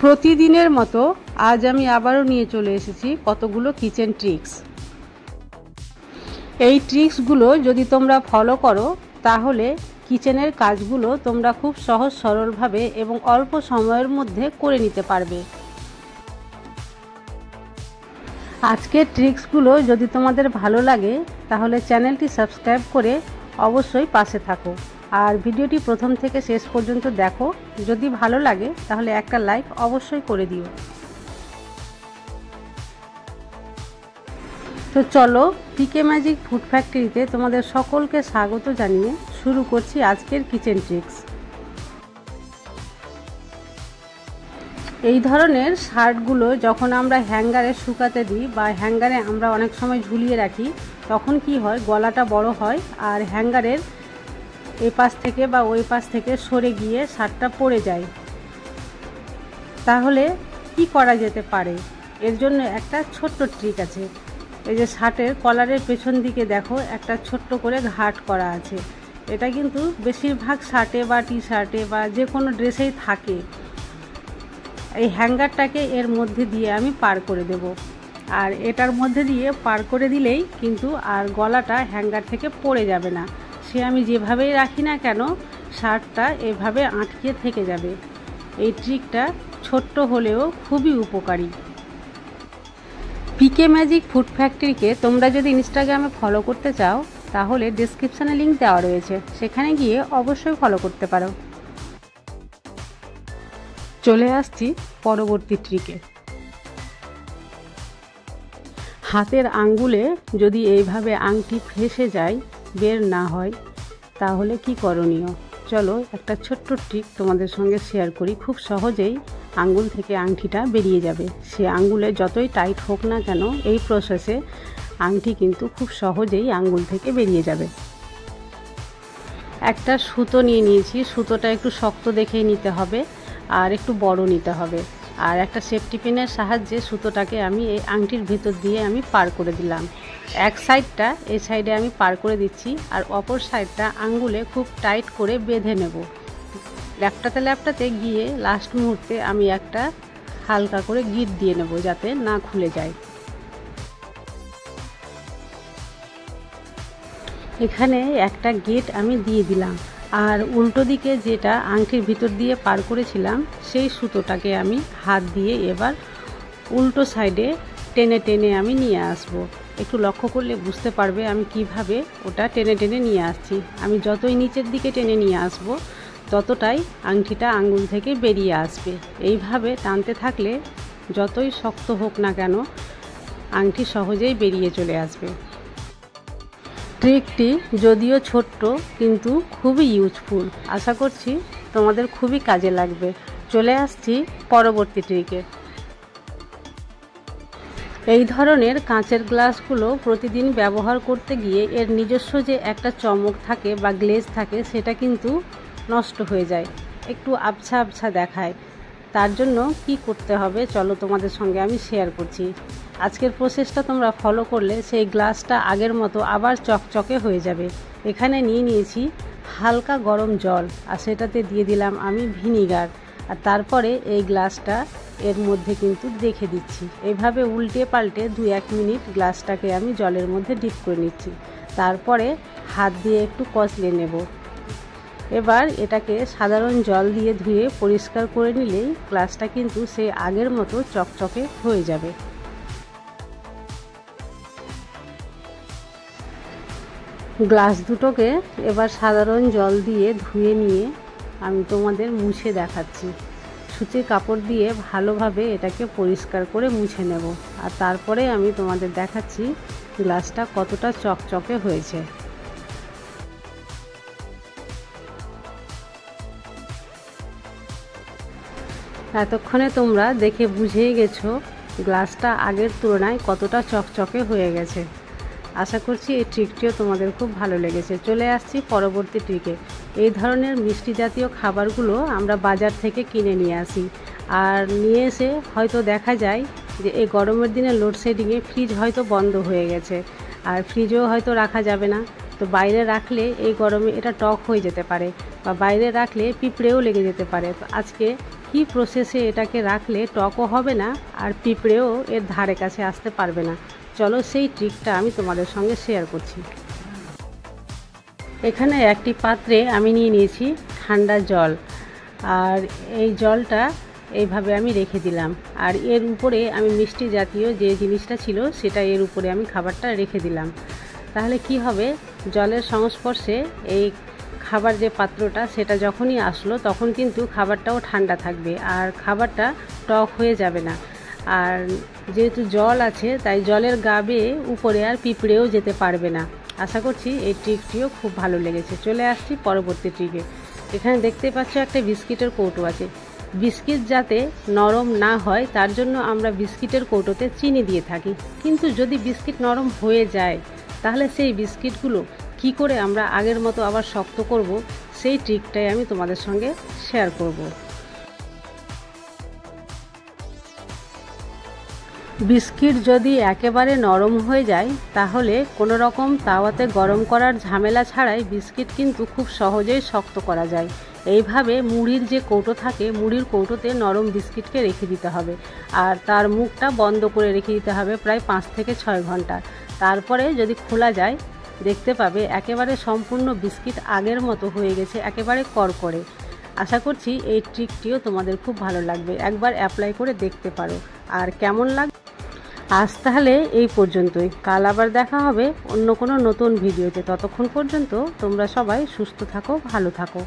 প্রতিদিনের মতো আজ আমি আবারও নিয়ে চলে এসেছি কতগুলো কিচেন ট্রিক্স। এই ট্রিক্সগুলো যদি তোমরা ফলো করো তাহলে কিচেনের কাজগুলো তোমরা খুব সহজ সরলভাবে এবং অল্প সময়ের মধ্যে করে নিতে পারবে। আজকের ট্রিক্সগুলো যদি তোমাদের ভালো লাগে তাহলে চ্যানেলটি সাবস্ক্রাইব করে অবশ্যই পাশে থাকো, আর ভিডিওটি প্রথম থেকে শেষ পর্যন্ত দেখো। যদি ভালো লাগে তাহলে একটা লাইক অবশ্যই করে দিও। তো চলো, পিকে ম্যাজিক ফুড ফ্যাক্টরিতে তোমাদের সকলকে স্বাগত জানিয়ে শুরু করছি আজকের কিচেন ট্রিক্স। এই ধরনের শার্টগুলো যখন আমরা হ্যাঙ্গারে শুকাতে দিই বা হ্যাঙ্গারে আমরা অনেক সময় ঝুলিয়ে রাখি, তখন কি হয়, গলাটা বড় হয় আর হ্যাঙ্গারের এই পাশ থেকে বা ওই পাশ থেকে সরে গিয়ে শার্টটা পড়ে যায়। তাহলে কি করা যেতে পারে? এর জন্য একটা ছোট্ট ট্রিক আছে। এই যে শার্টের কলারের পেছন দিকে দেখো একটা ছোট্ট করে ঘাট করা আছে। এটা কিন্তু বেশিরভাগ শার্টে বা টি শার্টে বা যে কোনো ড্রেসেই থাকে। এই হ্যাঙ্গারটাকে এর মধ্যে দিয়ে আমি পার করে দেব, আর এটার মধ্যে দিয়ে পার করে দিলেই কিন্তু আর গলাটা হ্যাঙ্গার থেকে পড়ে যাবে না। সে আমি যেভাবেই রাখি না কেন, শার্টটা এভাবে আটকে থেকে যাবে। এই ট্রিকটা ছোট্ট হলেও খুবই উপকারী। পিকে ম্যাজিক ফুড ফ্যাক্টরিকে তোমরা যদি ইনস্টাগ্রামে ফলো করতে চাও তাহলে ডেসক্রিপশানে লিঙ্ক দেওয়া রয়েছে, সেখানে গিয়ে অবশ্যই ফলো করতে পারো। চলে আসছি পরবর্তী ট্রিকে। হাতের আঙ্গুলে যদি এইভাবে আংটি ফেঁসে যায়, বের না হয়, তাহলে কি করণীয়? চলো একটা ছোট্ট ট্রিক তোমাদের সঙ্গে শেয়ার করি। খুব সহজেই আঙ্গুল থেকে আংটিটা বেরিয়ে যাবে। সে আঙ্গুলে যতই টাইট হোক না কেন, এই প্রসেসে আংটি কিন্তু খুব সহজেই আঙ্গুল থেকে বেরিয়ে যাবে। একটা সুতো নিয়ে নিয়েছি। সুতোটা একটু শক্ত দেখেই নিতে হবে আর একটু বড় নিতে হবে। আর একটা সেফটি পিনের সাহায্যে সুতোটাকে আমি এই আংটির ভেতর দিয়ে আমি পার করে দিলাম। এক সাইডটা এই সাইডে আমি পার করে দিচ্ছি, আর অপর সাইডটা আঙ্গুলে খুব টাইট করে বেঁধে নেব। ল্যাপটাতে ল্যাপটাতে গিয়ে লাস্ট মুহূর্তে আমি একটা হালকা করে গিট দিয়ে নেব যাতে না খুলে যায়। এখানে একটা গিট আমি দিয়ে দিলাম, আর উল্টো দিকে যেটা আংটির ভিতর দিয়ে পার করেছিলাম সেই সুতোটাকে আমি হাত দিয়ে এবার উল্টো সাইডে টেনে টেনে আমি নিয়ে আসব। একটু লক্ষ্য করলে বুঝতে পারবে আমি কিভাবে ওটা টেনে টেনে নিয়ে আসছি। আমি যতই নিচের দিকে টেনে নিয়ে আসব ততটাই আংটিটা আঙ্গুল থেকে বেরিয়ে আসবে। এইভাবে টানতে থাকলে যতই শক্ত হোক না কেন, আংটি সহজেই বেরিয়ে চলে আসবে। ট্রিকটি যদিও ছোট্ট কিন্তু খুবই ইউজফুল। আশা করছি তোমাদের খুবই কাজে লাগবে। চলে আসছি পরবর্তী ট্রিকে। এই ধরনের কাঁচের গ্লাসগুলো প্রতিদিন ব্যবহার করতে গিয়ে এর নিজস্ব যে একটা চমক থাকে বা গ্লেজ থাকে, সেটা কিন্তু নষ্ট হয়ে যায়, একটু আবছা আবছা দেখায়। তার জন্য কি করতে হবে চলো তোমাদের সঙ্গে আমি শেয়ার করছি। আজকের প্রসেসটা তোমরা ফলো করলে সেই গ্লাসটা আগের মতো আবার চকচকে হয়ে যাবে। এখানে নিয়ে নিয়েছি হালকা গরম জল, আর সেটাতে দিয়ে দিলাম আমি ভিনিগার, আর তারপরে এই গ্লাসটা এর মধ্যে কিন্তু রেখে দিচ্ছি। এইভাবে উল্টে পাল্টে 2-1 মিনিট গ্লাসটাকে আমি জলের মধ্যে ডিপ করে নিচ্ছি। তারপরে হাত দিয়ে একটু কচলে নেব। এবার এটাকে সাধারণ জল দিয়ে ধুয়ে পরিষ্কার করে নিলেই গ্লাসটা কিন্তু সেই আগের মতো চকচকে হয়ে যাবে। গ্লাস দুটোকে এবার সাধারণ জল দিয়ে ধুয়ে নিয়ে আমি তোমাদের মুছে দেখাচ্ছি। সুতির কাপড় দিয়ে ভালোভাবে এটাকে পরিষ্কার করে মুছে নেব, আর তারপরে আমি তোমাদের দেখাচ্ছি গ্লাসটা কতটা চকচকে হয়েছে। এতক্ষণে তোমরা দেখে বুঝেই গেছো গ্লাসটা আগের তুলনায় কতটা চকচকে হয়ে গেছে। আশা করছি এই ট্রিকটিও তোমাদের খুব ভালো লেগেছে। চলে আসছি পরবর্তী ট্রিকে। এই ধরনের মিষ্টি জাতীয় খাবারগুলো আমরা বাজার থেকে কিনে নিয়ে আসি, আর নিয়ে এসে হয়তো দেখা যায় যে এই গরমের দিনে লোডশেডিংয়ে ফ্রিজ হয়তো বন্ধ হয়ে গেছে, আর ফ্রিজেও হয়তো রাখা যাবে না। তো বাইরে রাখলে এই গরমে এটা টক হয়ে যেতে পারে, বা বাইরে রাখলে পিঁপড়েও লেগে যেতে পারে। তো আজকে একই প্রসেসে এটাকে রাখলে টকও হবে না আর পিঁপড়েও এর ধারে কাছে আসতে পারবে না। চলো সেই ট্রিকটা আমি তোমাদের সঙ্গে শেয়ার করছি। এখানে একটি পাত্রে আমি নিয়ে নিয়েছি ঠান্ডা জল, আর এই জলটা এইভাবে আমি রেখে দিলাম, আর এর উপরে আমি মিষ্টি জাতীয় যে জিনিসটা ছিল সেটা এর উপরে আমি খাবারটা রেখে দিলাম। তাহলে কি হবে, জলের সংস্পর্শে এই খাবার যে পাত্রটা সেটা যখনই আসলো তখন কিন্তু খাবারটাও ঠান্ডা থাকবে আর খাবারটা টক হয়ে যাবে না। আর যেহেতু জল আছে তাই জলের গা বেয়ে উপরে আর পিঁপড়েও যেতে পারবে না। আশা করছি এই ট্রিকটিও খুব ভালো লেগেছে। চলে আসছি পরবর্তী ট্রিকে। এখানে দেখতে পাচ্ছ একটা বিস্কিটের কৌটো আছে। বিস্কিট যাতে নরম না হয় তার জন্য আমরা বিস্কিটের কৌটোতে চিনি দিয়ে থাকি, কিন্তু যদি বিস্কিট নরম হয়ে যায় তাহলে সেই বিস্কিটগুলো কি করে আমরা আগের মতো আবার শক্ত করব, সেই ট্রিকটাই আমি তোমাদের সঙ্গে শেয়ার করব। বিস্কিট যদি একেবারে নরম হয়ে যায় তাহলে কোনো রকম তাওয়াতে গরম করার ঝামেলা ছাড়াই বিস্কিট কিন্তু খুব সহজেই শক্ত করা যায়। এইভাবে মুড়ির যে কৌটো থাকে, মুড়ির কৌটোতে নরম বিস্কিটকে রেখে দিতে হবে আর তার মুখটা বন্ধ করে রেখে দিতে হবে প্রায় 5 থেকে 6 ঘন্টা। তারপরে যদি খোলা যায় দেখতে পাবে একেবারে সম্পূর্ণ বিস্কিট আগের মতো হয়ে গেছে, একেবারে করকরে। আশা করছি এই ট্রিকটিও তোমাদের খুব ভালো লাগবে, একবার অ্যাপ্লাই করে দেখতে পারো। আর কেমন লাগবে আজ তাহলে এই পর্যন্তই। কাল আবার দেখা হবে অন্য কোনো নতুন ভিডিওতে। ততক্ষণ পর্যন্ত তোমরা সবাই সুস্থ থাকো, ভালো থাকো।